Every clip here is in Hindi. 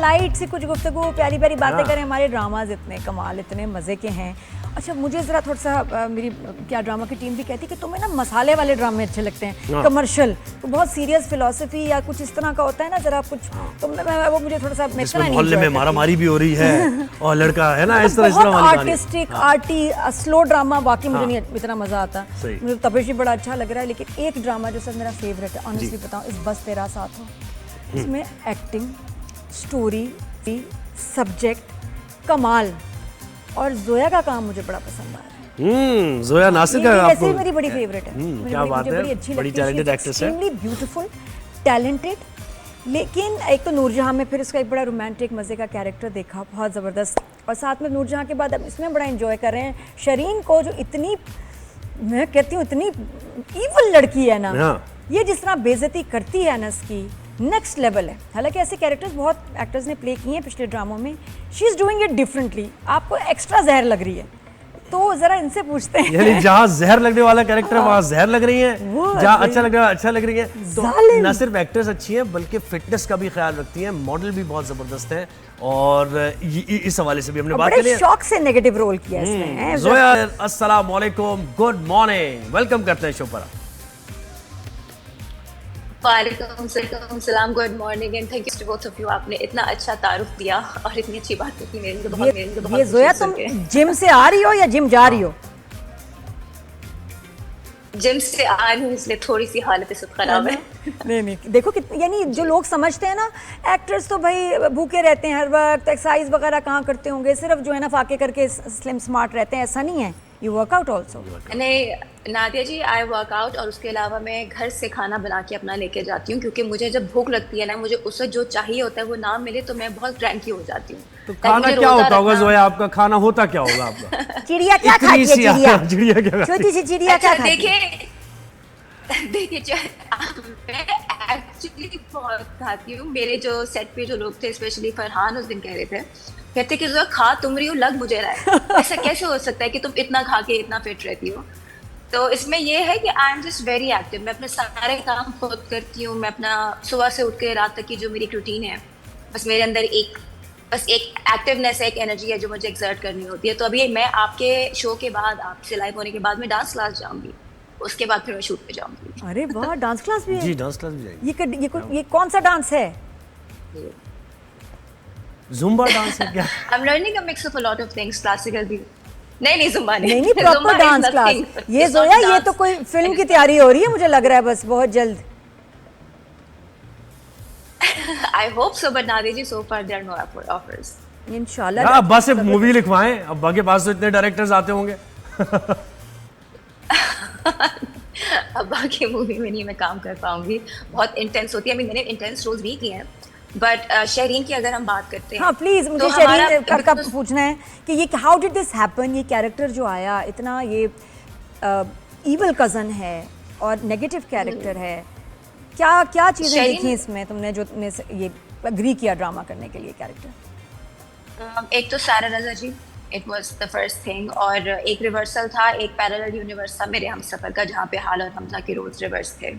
लाइट सी कुछ गुफ्तगू, प्यारी प्यारी बातें करें। हमारे ड्रामाज इतने कमाल, इतने मज़े के हैं। अच्छा, मुझे ज़रा थोड़ा सा मेरी क्या ड्रामा की टीम भी कहती है कि तुम्हें ना मसाले वाले ड्रामे अच्छे लगते हैं, कमर्शियल, तो बहुत सीरियस फिलॉसफी या कुछ इस तरह का होता है ना, ज़रा कुछ तो वो मुझे थोड़ा सा मोहल्ले में मारामारी भी हो रही है और लड़का है ना इस तरह आर्टिस्टिक आर्टी स्लो ड्रामा, बाकी मुझे नहीं इतना मजा आता। मुझे तपेश भी बड़ा अच्छा लग रहा है, लेकिन एक ड्रामा जो सर मेरा फेवरेट है, ऑनेस्टली बताऊं, इस बस तेरा साथ हो, इसमें एक्टिंग, स्टोरी, सब्जेक्ट कमाल, और जोया का काम मुझे बड़ा पसंद आ रहा है। जोया नासिर का आपको मेरी बड़ी फेवरेट है। क्या बात है, बड़ी अच्छी बड़ी टैलेंटेड एक्ट्रेस है, एक्सट्रीमली ब्यूटीफुल, टैलेंटेड। लेकिन एक तो नूरजहां में फिर उसका एक बड़ा रोमांटिक मज़े का कैरेक्टर देखा, बहुत ज़बरदस्त, और साथ में नूरजहां के बाद अब इसमें बड़ा एंजॉय कर रहे हैं शरीन को, जो इतनी, मैं कहती हूँ इतनी ईवल लड़की है ना, ये जिस तरह बेइज्जती करती है अनस की, नेक्स्ट लेवल है। हालांकि ऐसे कैरेक्टर्स बहुत एक्टर्स ने प्ले किए हैं पिछले ड्रामों में, she is doing it differently. आपको एक्स्ट्रा जहर लग रही है, तो जरा इनसे पूछते हैं, यानी जहाँ जहर लगने वाला कैरेक्टर वहाँ जहर लग रही है, जहाँ अच्छा लग रहा है अच्छा लग रही है। तो न सिर्फ एक्टर्स अच्छी हैं बल्कि फिटनेस का भी ख्याल रखती हैं, मॉडल भी बहुत जबरदस्त है, और इस हवाले से भी हमने बात की। शौक से नेगेटिव रोल किया इसने। जोया, अस्सलाम वालेकुम, गुड मॉर्निंग, वेलकम करते हैं शो पर। वालेकुम सलाम, good morning and thank you to both of you. आपने इतना अच्छा तारुफ दिया और इतनी अच्छी बात की, मेरे को बहुत ये जोया, तुम जिम से आ रही हो या जिम जा रही हो? जिम से आ रही हूँ, इसलिए थोड़ी सी हालत इस वक्त खराब है। नहीं देखो कितनी, यानी जो लोग समझते हैं ना एक्टर्स तो भाई भूखे रहते हैं हर वक्त, एक्सरसाइज वगैरह कहाँ करते होंगे, सिर्फ जो है ना फाके करके स्लिम स्मार्ट रहते हैं, ऐसा नहीं है। You workout also? नहीं नादिया जी, आई वर्कआउट, और उसके अलावा मैं घर से खाना बना के अपना लेके जाती हूँ, क्योंकि मुझे जब भूख लगती है ना, मुझे उससे जो चाहिए होता है वो ना मिले तो मैं बहुत क्रैंकी हो जाती हूँ। तो खाना क्या होता होगा जोया, आपका खाना होता क्या होगा आपका? चिड़िया क्या खाती है? चिड़िया क्या? छोटी सी चिड़िया क्या खाती है? देखिए मैं एक्चुअली बहुत खाती हूँ। मेरे जो सेट पे जो लोग थे, स्पेशली फरहान, उस दिन कह रहे थे, कहते कि जो खा तुम रही हो, लग मुझे रहा है, ऐसा कैसे हो सकता है कि तुम इतना खा के इतना फिट रहती हो। तो इसमें ये है कि I am just very active. मैं अपने सारे काम खुद करती हूँ। मैं अपना सुबह से उठ के रात तक की जो मेरी रूटीन है, बस मेरे अंदर एक एक्टिवनेस है, एक एनर्जी है जो मुझे एक्सर्ट करनी होती है। तो अभी मैं आपके शो के बाद, आपसे लाइव होने के बाद, मैं डांस क्लास जाऊंगी, उसके बाद फिर मैं शूट पे जाऊंगी। अरे वाह, डांस क्लास भी है? जी, डांस क्लास भी जाएगी। ये कौन सा डांस है? ज़ुम्बा डांस है क्या? I am learning a mix of a lot of things, classical भी। नहीं ज़ुम्बा नहीं, प्रॉपर डांस क्लास। ये जोया, ये तो कोई फिल्म की तैयारी हो रही है मुझे लग रहा है, बस बहुत जल्द। I hope so, but Nadia ji, so far there are no offers. इंशाल्लाह। अब बस एक मूवी लिखवाएं, अब बाकी पास तो इतने डायरेक्टर्स आते होंगे। अब बाकी मूवी में नहीं मैं काम कर पाऊंगी, बहुत इंटेंस होती है। मैंने इंटेंस रोल्स भी किए हैं, बट शहरीन की अगर हम बात करते हैं, हाँ प्लीज, मुझे शहरीन का पूछना है कि ये हाउ डिड दिस हैपन? ये कैरेक्टर जो आया, इतना ये ईवल कजन है और नेगेटिव कैरेक्टर है, क्या चीजें देखी इसमें तुमने जो तुमने ये एग्री किया ड्रामा करने के लिए कैरेक्टर? एक तो Sara Raza ji, it was the first thing, और एक रिवर्सल था, एक पैरेलल यूनिवर्स था मेरे हम सफ़र का, जहाँ पे हाल और हमजा के रोल्स रिवर्स थे।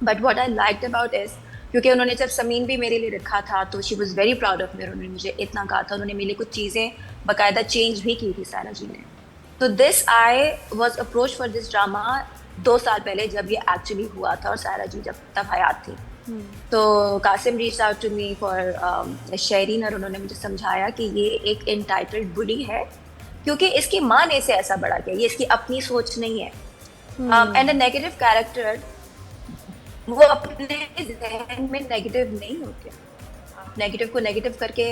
But what I liked about is, क्योंकि उन्होंने जब समीन भी मेरे लिए रखा था तो she was very proud of me. उन्होंने मुझे इतना कहा था, उन्होंने मेरे लिए कुछ चीज़ें बाकायदा चेंज भी की थी सारा जी ने। तो this I was approach for this drama 2 साल पहले, जब ये एक्चुअली हुआ था और सारा जी जब तब हयात थी। तो Qasim reach out to me for Shehreen, और उन्होंने मुझे समझाया कि ये एक एंटाइटल्ड बुली है, क्योंकि इसकी माँ ने इसे ऐसा बड़ा किया, ये इसकी अपनी सोच नहीं है। एंड अ नेगेटिव कैरेक्टर, वो अपने जहन में नेगेटिव नहीं होते। नेगेटिव को नेगेटिव करके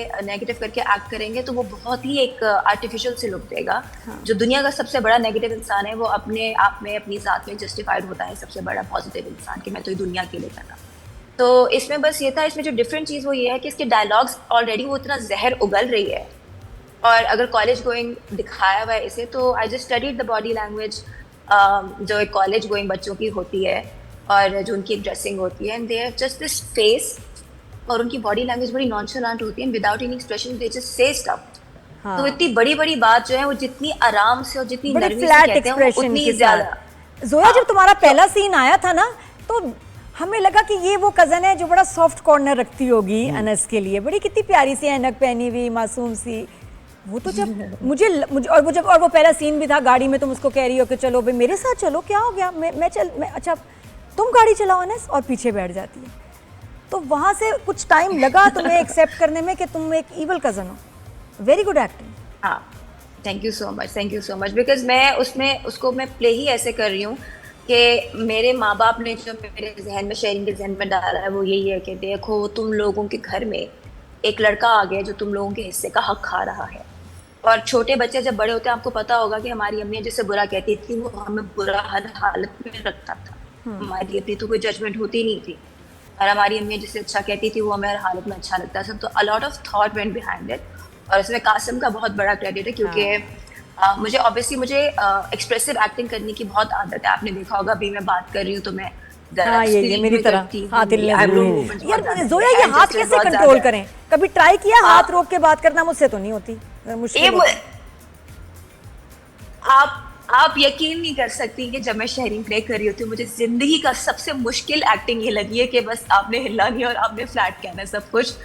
एक्ट करेंगे तो वो बहुत ही एक आर्टिफिशियल से लुक देगा। जो दुनिया का सबसे बड़ा नेगेटिव इंसान है, वो अपने आप में, अपनी ज़ात में जस्टिफाइड होता है सबसे बड़ा पॉजिटिव इंसान, कि मैं तो ये दुनिया के लिए करना। तो इसमें बस ये था, इसमें जो डिफरेंट चीज़ वो ये है कि इसके डायलॉग्स ऑलरेडी वो इतना जहर उगल रही है, और अगर कॉलेज गोइंग दिखाया हुआ है इसे, तो I just studied the body language जो एक कॉलेज गोइंग बच्चों की होती है, और जो उनकी ड्रेसिंग होती है, and they have just this face, और उनकी बॉडी लैंग्वेज बड़ी नॉनशलेंट होती है, without any expression they just say stuff. तो इतनी बड़ी बात जो है वो जितनी आराम से और जितनी नरमी से कहते हैं, उतनी ज्यादा। जोया, जब तुम्हारा पहला सीन आया था ना, तो हमें लगा कि ये वो कज़न है जो बड़ा सॉफ्ट कॉर्नर रखती होगी अनस के लिए, बड़ी कितनी प्यारी सी ऐनक पहनी हुई मासूम सी। वो तो जब मुझे और वो पहला सीन भी था गाड़ी में, तुम उसको कह रही हो कि चलो भाई मेरे साथ चलो, क्या हो गया, मैं अच्छा तुम गाड़ी चलाओ अनस, और पीछे बैठ जाती है। तो वहाँ से कुछ टाइम लगा तुम्हें एक्सेप्ट करने में कि तुम एक ईवल कज़न हो। Very good acting. हाँ, thank you so much because मैं उसमें उसको मैं प्ले ही ऐसे कर रही हूँ कि मेरे माँ बाप ने जो मेरे जहन में, शेरिंग के जहन में डाला है वो यही है कि देखो तुम लोगों के घर में एक लड़का आ गया जो तुम लोगों के हिस्से का हक खा रहा है। और छोटे बच्चे जब बड़े होते हैं, आपको पता होगा कि हमारी अम्मियाँ जिससे बुरा कहती थी वो हमें बुरा हर हालत में रखता था, हमारी अपनी तो कोई जजमेंट होती नहीं थी, और हमारी अम्मियाँ जिससे अच्छा कहती थी वो हमें हर हालत में अच्छा लगता था। तो a lot of thought went behind it, और इसमें कासिम का बहुत बड़ा क्रेडिट है क्योंकि मुझे ऑब्वियसली एक्सप्रेसिव एक्टिंग करने की बहुत आदत है। आपने देखा होगा अभी मैं बात कर रही हूँ तो मैं जरा हाँ, ये स्क्रीन मेरी में तरह करती हूँ, हाथ हिलने eyebrow जरूर। movements बहुत यार ज्यादा है, जोया, ये हाथ adjustment कैसे बहुत कंट्रोल ज्यादा है। करें? कभी ट्राई किया हाथ रोक के बात करना? मुझसे तो नहीं होती, मुश्किल ये होता है। आप यकीन नहीं कर सकती कि जब मैं शहरीन प्ले कर रही होती हूँ, मुझे जिंदगी का सबसे मुश्किल एक्टिंग ये लगी है कि बस आपने हिलना नहीं और आपने फ्लैट कहना है सब कुछ।